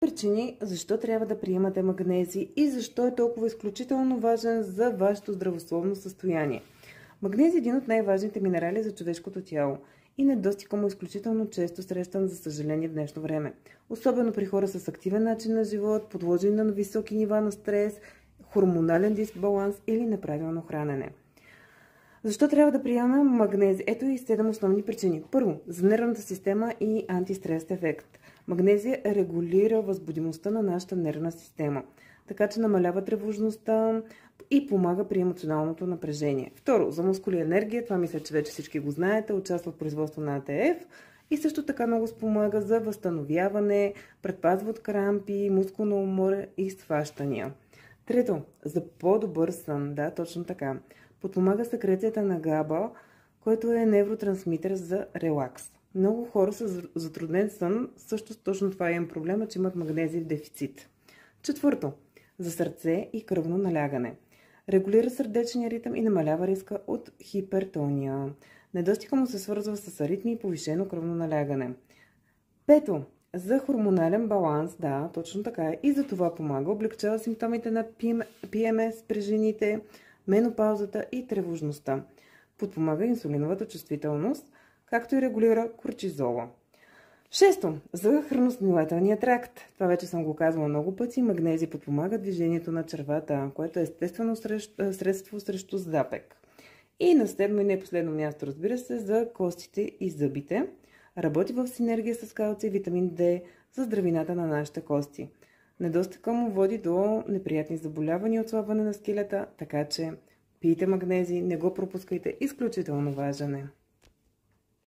причини защо трябва да приемате магнезий и защо е толкова изключително важен за вашето здравословно състояние. Магнезий е един от най-важните минерали за човешкото тяло и недостигът му изключително често срещан, за съжаление, в днешно време. Особено при хора с активен начин на живот, подложени на високи нива на стрес, хормонален дисбаланс или неправилно хранене. Защо трябва да приемаме магнезий? Ето и 7 основни причини. Първо, за нервната система и антистрес ефект. Магнезия регулира възбудимостта на нашата нервна система, така че намалява тревожността и помага при емоционалното напрежение. Второ, за мускули и енергия, това мисля, че вече всички го знаете, участва в производство на АТФ и също така много спомага за възстановяване, предпазва от крампи, мускулно умор и схващания. Трето, за по-добър сън, да, точно така. Подпомага секрецията на ГАБА, който е невротрансмитер за релакс. Много хора с затруднен сън, също точно това е проблема, че имат магнезий в дефицит. Четвърто, за сърце и кръвно налягане. Регулира сърдечния ритъм и намалява риска от хипертония. Недостигът му се свързва с аритми и повишено кръвно налягане. Пето, за хормонален баланс, да, точно така е, и за това помага, облегчава симптомите на ПМС при жените, менопаузата и тревожността. Подпомага инсулиновата чувствителност, както и регулира кортизола. Шесто, за храносмилателния тракт. Това вече съм го казвала много пъти. Магнезий подпомага движението на червата, което е естествено средство срещу запек. И на седмо и не последно място, разбира се, за костите и зъбите. Работи в синергия с калций и витамин D за здравината на нашите кости. Недостигът му води до неприятни заболявания, отслабване на скелета, така че пийте магнезий, не го пропускайте, изключително важен е.